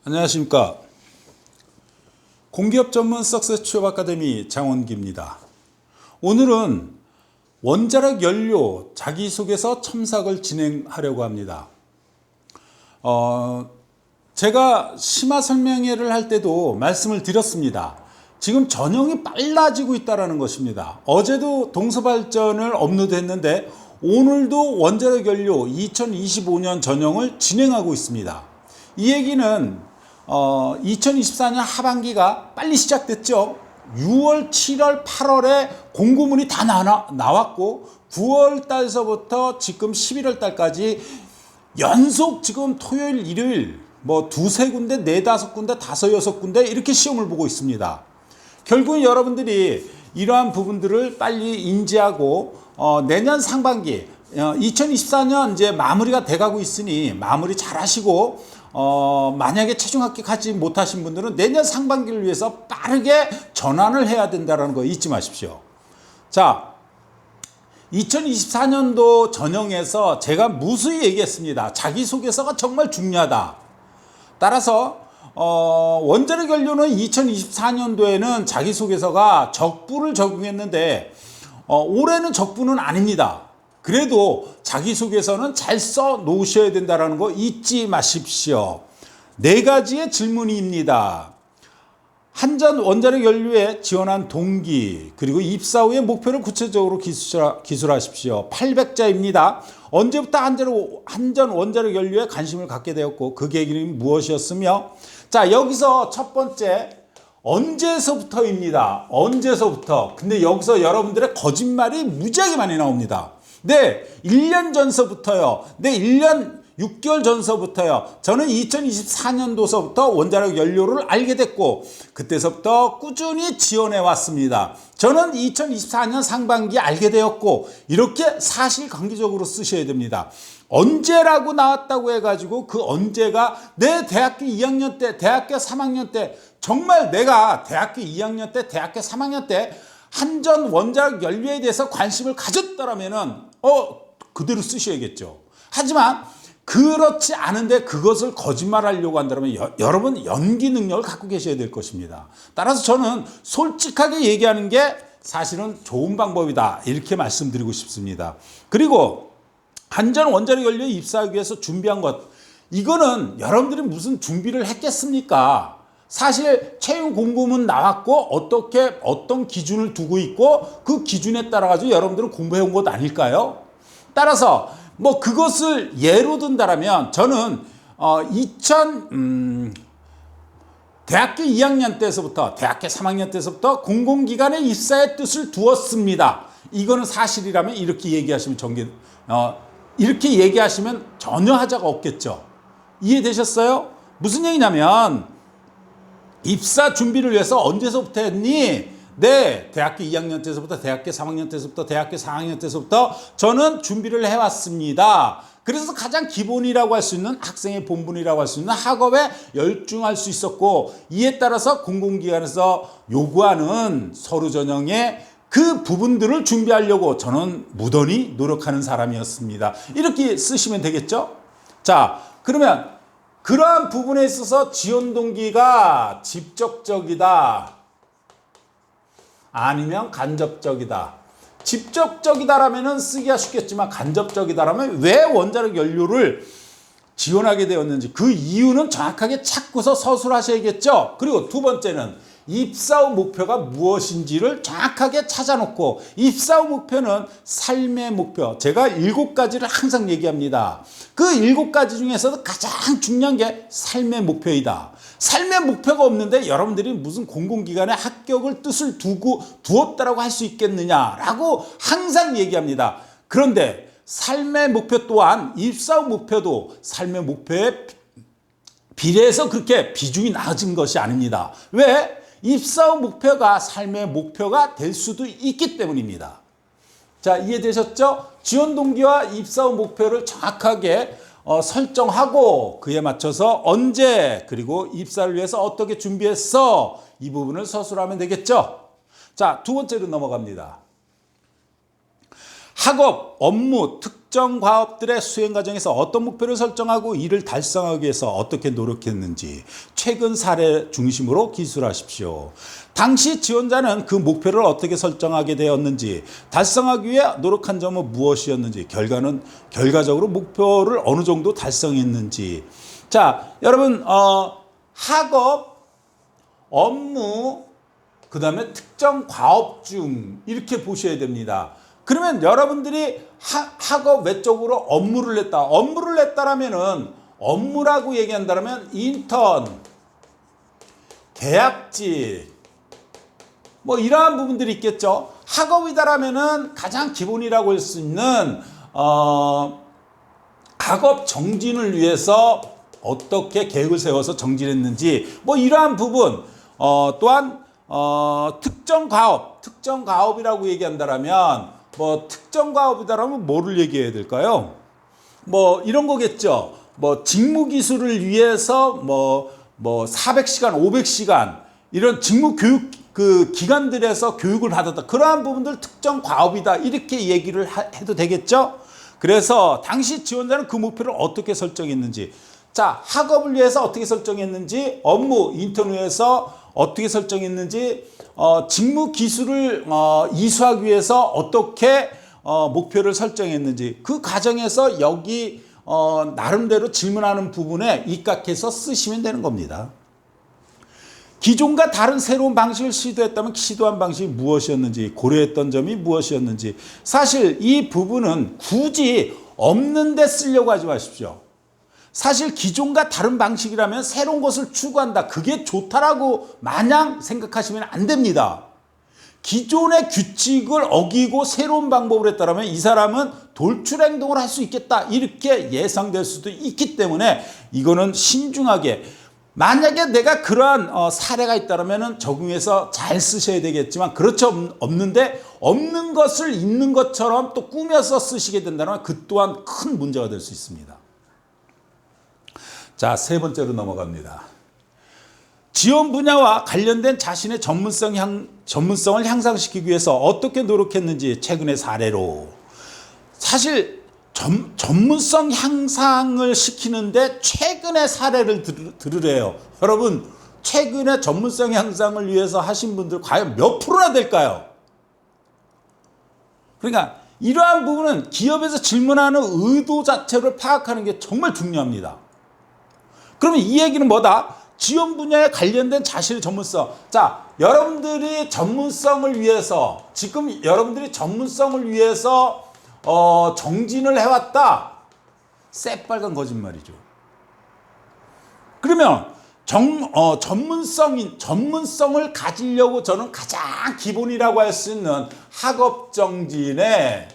안녕하십니까. 공기업 전문 석세스 취업 아카데미 장원기입니다. 오늘은 원자력 연료 자기소개서 첨삭을 진행하려고 합니다. 제가 심화 설명회를 할 때도 말씀을 드렸습니다. 지금 전형이 빨라지고 있다는 것입니다. 어제도 동서발전을 업로드했는데 오늘도 원자력 연료 2025년 전형을 진행하고 있습니다. 이 얘기는 2024년 하반기가 빨리 시작됐죠. 6월, 7월, 8월에 공고문이 다 나왔고 9월 달서부터 지금 11월 달까지 연속 지금 토요일, 일요일 뭐 두세 군데, 네다섯 군데, 다섯, 여섯 군데 이렇게 시험을 보고 있습니다. 결국은 여러분들이 이러한 부분들을 빨리 인지하고 내년 상반기 2024년 이제 마무리가 돼가고 있으니 마무리 잘 하시고 만약에 최종 합격하지 못하신 분들은 내년 상반기를 위해서 빠르게 전환을 해야 된다는 거 잊지 마십시오. 자, 2024년도 전형에서 제가 무수히 얘기했습니다. 자기소개서가 정말 중요하다. 따라서 원자력 연료는 2024년도에는 자기소개서가 적부를 적용했는데 올해는 적부는 아닙니다. 그래도 자기소개서는 잘 써 놓으셔야 된다는 거 잊지 마십시오. 네 가지의 질문입니다. 한전 원자력 연료에 지원한 동기, 그리고 입사 후의 목표를 구체적으로 기술하십시오. 800자입니다. 언제부터 한전 원자력 연료에 관심을 갖게 되었고 그 계기는 무엇이었으며, 자, 여기서 첫 번째 언제서부터입니다. 언제서부터. 근데 여기서 여러분들의 거짓말이 무지하게 많이 나옵니다. 네, 1년 전서부터요. 네, 1년 6개월 전서부터요. 저는 2024년도서부터 원자력 연료를 알게 됐고 그때서부터 꾸준히 지원해 왔습니다. 저는 2024년 상반기에 알게 되었고 이렇게 사실관계적으로 쓰셔야 됩니다. 언제라고 나왔다고 해가지고 그 언제가 내 대학교 2학년 때, 대학교 3학년 때, 정말 내가 대학교 2학년 때, 대학교 3학년 때 한전 원자력 연료에 대해서 관심을 가졌더라면은 그대로 쓰셔야겠죠. 하지만 그렇지 않은데 그것을 거짓말하려고 한다면 여러분 연기 능력을 갖고 계셔야 될 것입니다. 따라서 저는 솔직하게 얘기하는 게 사실은 좋은 방법이다 이렇게 말씀드리고 싶습니다. 그리고 한전 원자력 연료에 입사하기 위해서 준비한 것, 이거는 여러분들이 무슨 준비를 했겠습니까? 사실 채용 공고문 나왔고 어떤 기준을 두고 있고 그 기준에 따라 가지고 여러분들은 공부해 온 것 아닐까요? 따라서 뭐 그것을 예로 든다라면 저는 대학교 2학년 때서부터 대학교 3학년 때서부터 공공기관에 입사의 뜻을 두었습니다. 이거는 사실이라면 이렇게 얘기하시면 이렇게 얘기하시면 전혀 하자가 없겠죠. 이해되셨어요? 무슨 얘기냐면 입사 준비를 위해서 언제서부터 했니? 네, 대학교 2학년 때서부터, 대학교 3학년 때서부터, 대학교 4학년 때서부터 저는 준비를 해왔습니다. 그래서 가장 기본이라고 할 수 있는 학생의 본분이라고 할 수 있는 학업에 열중할 수 있었고 이에 따라서 공공기관에서 요구하는 서류 전형의 그 부분들을 준비하려고 저는 무던히 노력하는 사람이었습니다. 이렇게 쓰시면 되겠죠? 자, 그러면 그러한 부분에 있어서 지원 동기가 직접적이다 아니면 간접적이다. 직접적이다라면 쓰기가 쉽겠지만 간접적이다라면 왜 원자력 연료를 지원하게 되었는지 그 이유는 정확하게 찾고서 서술하셔야겠죠. 그리고 두 번째는 입사 후 목표가 무엇인지를 정확하게 찾아놓고, 입사 후 목표는 삶의 목표, 제가 7가지를 항상 얘기합니다. 그 7가지 중에서도 가장 중요한 게 삶의 목표이다. 삶의 목표가 없는데 여러분들이 무슨 공공기관의 합격을 뜻을 두었다라고 할 수 있겠느냐라고 항상 얘기합니다. 그런데 삶의 목표 또한 입사 후 목표도 삶의 목표에 비례해서 그렇게 비중이 낮은 것이 아닙니다. 왜? 입사 후 목표가 삶의 목표가 될 수도 있기 때문입니다. 자, 이해되셨죠? 지원 동기와 입사 후 목표를 정확하게 설정하고 그에 맞춰서 언제 그리고 입사를 위해서 어떻게 준비했어, 이 부분을 서술하면 되겠죠. 자, 두 번째로 넘어갑니다. 학업, 업무, 특 특정 과업들의 수행 과정에서 어떤 목표를 설정하고 이를 달성하기 위해서 어떻게 노력했는지 최근 사례 중심으로 기술하십시오. 당시 지원자는 그 목표를 어떻게 설정하게 되었는지, 달성하기 위해 노력한 점은 무엇이었는지, 결과적으로 목표를 어느 정도 달성했는지. 자, 여러분 학업, 업무, 그 다음에 특정 과업 중 이렇게 보셔야 됩니다. 그러면 여러분들이 학업 외적으로 업무를 냈다라면은 업무라고 얘기한다면 인턴, 계약직 뭐 이러한 부분들이 있겠죠. 학업이다라면은 가장 기본이라고 할 수 있는 학업 정진을 위해서 어떻게 계획을 세워서 정진했는지 뭐 이러한 부분 또한 특정 과업이라고 얘기한다라면 뭐 특정 과업이다라면 뭐를 얘기해야 될까요? 뭐 이런 거겠죠. 뭐 직무 기술을 위해서 뭐 400시간, 500시간 이런 직무 교육 그 기관들에서 교육을 받았다. 그러한 부분들 특정 과업이다. 이렇게 얘기를 해도 되겠죠? 그래서 당시 지원자는 그 목표를 어떻게 설정했는지, 자, 학업을 위해서 어떻게 설정했는지, 업무, 인턴위에서 어떻게 설정했는지, 직무 기술을 이수하기 위해서 어떻게 목표를 설정했는지, 그 과정에서 여기 나름대로 질문하는 부분에 입각해서 쓰시면 되는 겁니다. 기존과 다른 새로운 방식을 시도했다면 시도한 방식이 무엇이었는지, 고려했던 점이 무엇이었는지. 사실 이 부분은 굳이 없는데 쓰려고 하지 마십시오. 사실 기존과 다른 방식이라면 새로운 것을 추구한다, 그게 좋다라고 마냥 생각하시면 안 됩니다. 기존의 규칙을 어기고 새로운 방법을 했다면 이 사람은 돌출 행동을 할 수 있겠다, 이렇게 예상될 수도 있기 때문에 이거는 신중하게, 만약에 내가 그러한 사례가 있다면 적용해서 잘 쓰셔야 되겠지만, 그렇지 없는데 없는 것을 있는 것처럼 또 꾸며서 쓰시게 된다면 그 또한 큰 문제가 될 수 있습니다. 자, 세 번째로 넘어갑니다. 지원 분야와 관련된 자신의 전문성을 향상시키기 위해서 어떻게 노력했는지 최근의 사례로. 사실 전문성 향상을 시키는데 최근의 사례를 들으래요. 여러분, 최근에 전문성 향상을 위해서 하신 분들 과연 몇 프로나 될까요? 그러니까 이러한 부분은 기업에서 질문하는 의도 자체를 파악하는 게 정말 중요합니다. 그러면 이 얘기는 뭐다? 지원 분야에 관련된 자신의 전문성. 자, 여러분들이 전문성을 위해서, 지금 여러분들이 전문성을 위해서 정진을 해왔다. 새빨간 거짓말이죠. 그러면 전문성을 가지려고 저는 가장 기본이라고 할 수 있는 학업 정진에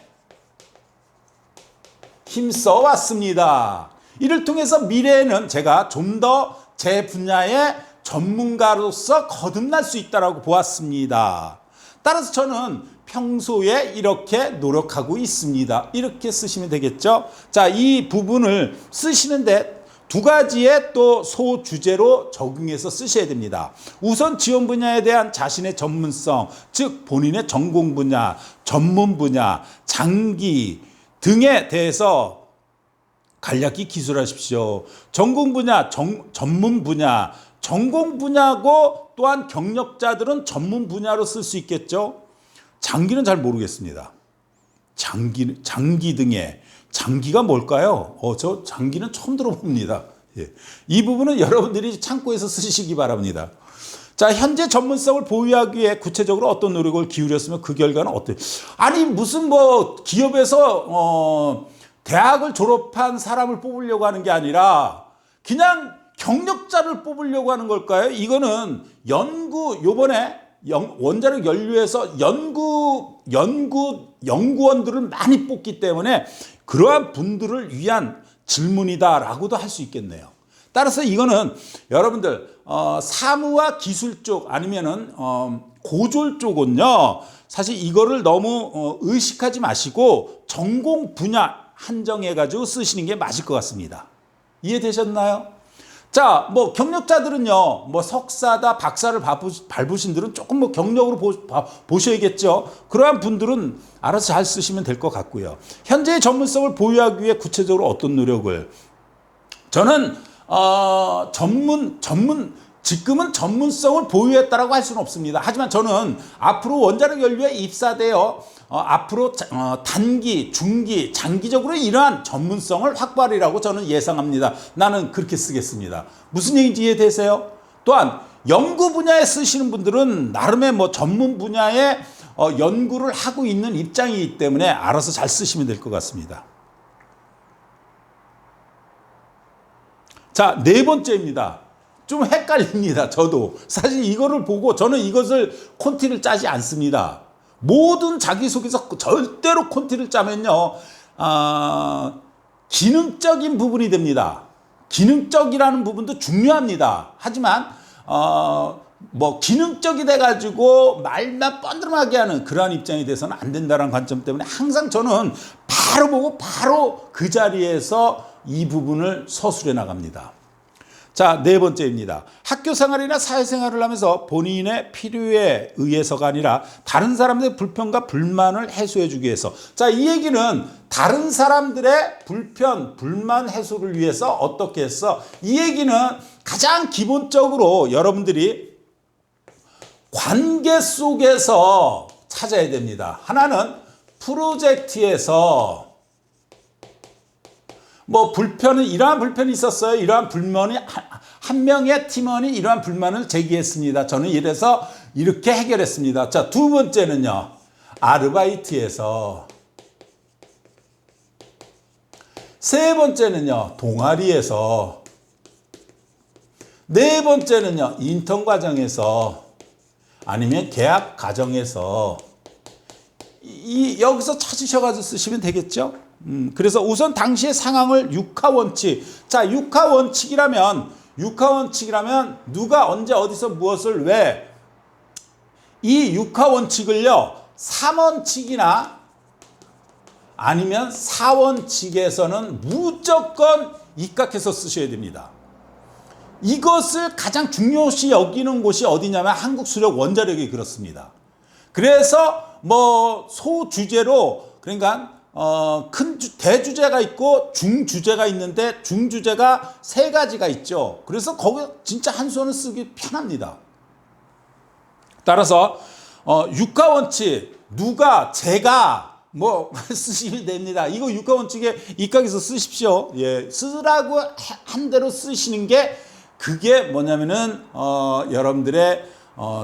힘써 왔습니다. 이를 통해서 미래에는 제가 좀 더 제 분야의 전문가로서 거듭날 수 있다고 보았습니다. 따라서 저는 평소에 이렇게 노력하고 있습니다. 이렇게 쓰시면 되겠죠. 자, 이 부분을 쓰시는데 두 가지의 또 소주제로 적용해서 쓰셔야 됩니다. 우선 지원 분야에 대한 자신의 전문성, 즉 본인의 전공 분야, 전문 분야, 장기 등에 대해서 간략히 기술하십시오. 전공 분야, 전문 분야, 전공 분야고 또한 경력자들은 전문 분야로 쓸 수 있겠죠. 장기는 잘 모르겠습니다. 장기 등의 장기가 뭘까요? 저 장기는 처음 들어봅니다. 예. 이 부분은 여러분들이 참고해서 쓰시기 바랍니다. 자, 현재 전문성을 보유하기 위해 구체적으로 어떤 노력을 기울였으면 그 결과는 어때요? 아니, 무슨 기업에서 대학을 졸업한 사람을 뽑으려고 하는 게 아니라 그냥 경력자를 뽑으려고 하는 걸까요? 이거는 요번에 원자력 연료에서 연구원들을 많이 뽑기 때문에 그러한 분들을 위한 질문이다라고도 할 수 있겠네요. 따라서 이거는 여러분들 사무와 기술 쪽 아니면은 고졸 쪽은요, 사실 이거를 너무 의식하지 마시고 전공 분야 한정해 가지고 쓰시는 게 맞을 것 같습니다. 이해되셨나요? 자, 뭐 경력자들은요, 뭐 석사다, 박사를 밟으신 분들은 조금 뭐 경력으로 보셔야겠죠. 그러한 분들은 알아서 잘 쓰시면 될 것 같고요. 현재의 전문성을 보유하기 위해 구체적으로 어떤 노력을? 저는 지금은 전문성을 보유했다라고 할 수는 없습니다. 하지만 저는 앞으로 원자력 연료에 입사되어 앞으로 단기, 중기, 장기적으로 이러한 전문성을 확보하리라고 저는 예상합니다. 나는 그렇게 쓰겠습니다. 무슨 얘기인지 이해되세요? 또한 연구 분야에 쓰시는 분들은 나름의 뭐 전문 분야에 연구를 하고 있는 입장이기 때문에 알아서 잘 쓰시면 될 것 같습니다. 자, 네 번째입니다. 좀 헷갈립니다. 저도 사실 이거를 보고 저는 이것을 콘티를 짜지 않습니다. 모든 자기소개서 절대로 콘티를 짜면요, 기능적인 부분이 됩니다. 기능적이라는 부분도 중요합니다. 하지만 뭐 기능적이 돼가지고 말만 뻔드름하게 하는 그러한 입장이 돼서는 안 된다는 관점 때문에 항상 저는 바로 보고 바로 그 자리에서 이 부분을 서술해 나갑니다. 자, 네 번째입니다. 학교 생활이나 사회생활을 하면서 본인의 필요에 의해서가 아니라 다른 사람들의 불편과 불만을 해소해 주기 위해서. 자, 이 얘기는 다른 사람들의 불편, 불만 해소를 위해서 어떻게 했어? 이 얘기는 가장 기본적으로 여러분들이 관계 속에서 찾아야 됩니다. 하나는 프로젝트에서 뭐 불편은 이러한 불편이 있었어요. 이러한 불만이 한 명의 팀원이 이러한 불만을 제기했습니다. 저는 이래서 이렇게 해결했습니다. 자, 두 번째는요. 아르바이트에서. 세 번째는요. 동아리에서. 네 번째는요. 인턴 과정에서 아니면 계약 과정에서 여기서 찾으셔가지고 쓰시면 되겠죠. 그래서 우선 당시의 상황을 육하원칙. 자, 육하원칙이라면 누가 언제 어디서 무엇을 왜 이 육하원칙을요 3원칙이나 아니면 4원칙에서는 무조건 입각해서 쓰셔야 됩니다. 이것을 가장 중요시 여기는 곳이 어디냐면 한국수력 원자력이 그렇습니다. 그래서 뭐 소주제로 그러니까 큰 대주제가 있고 중주제가 있는데 중주제가 세 가지가 있죠. 그래서 거기 진짜 한 수어는 쓰기 편합니다. 따라서 육하원칙 누가 제가 뭐 쓰시면 됩니다. 이거 육하원칙에 입각해서 쓰십시오. 예, 쓰라고 한 대로 쓰시는 게 그게 뭐냐면은 여러분들의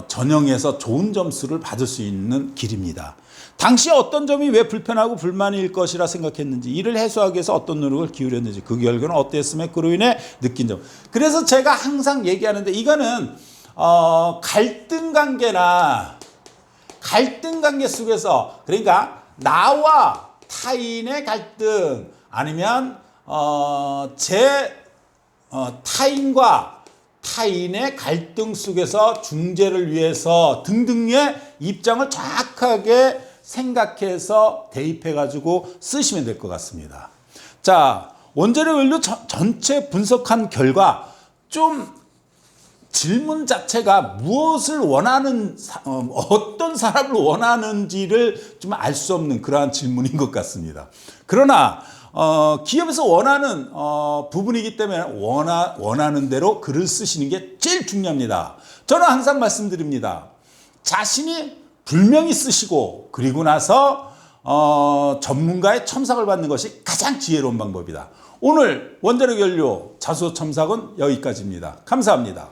전형에서 좋은 점수를 받을 수 있는 길입니다. 당시 어떤 점이 왜 불편하고 불만일 것이라 생각했는지, 이를 해소하기 위해서 어떤 노력을 기울였는지, 그 결과는 어땠으며 그로 인해 느낀 점. 그래서 제가 항상 얘기하는데 이거는 갈등 관계 속에서, 그러니까 나와 타인의 갈등 아니면 타인과 타인의 갈등 속에서 중재를 위해서 등등의 입장을 정확하게 생각해서 대입해가지고 쓰시면 될 것 같습니다. 자, 원자력 연료 전체 분석한 결과 좀 질문 자체가 무엇을 원하는, 어떤 사람을 원하는지를 좀 알 수 없는 그러한 질문인 것 같습니다. 그러나 기업에서 원하는 부분이기 때문에 원하는 대로 글을 쓰시는 게 제일 중요합니다. 저는 항상 말씀드립니다. 자신이 분명히 쓰시고 그리고 나서 전문가의 첨삭을 받는 것이 가장 지혜로운 방법이다. 오늘 원자력 연료 자소 첨삭은 여기까지입니다. 감사합니다.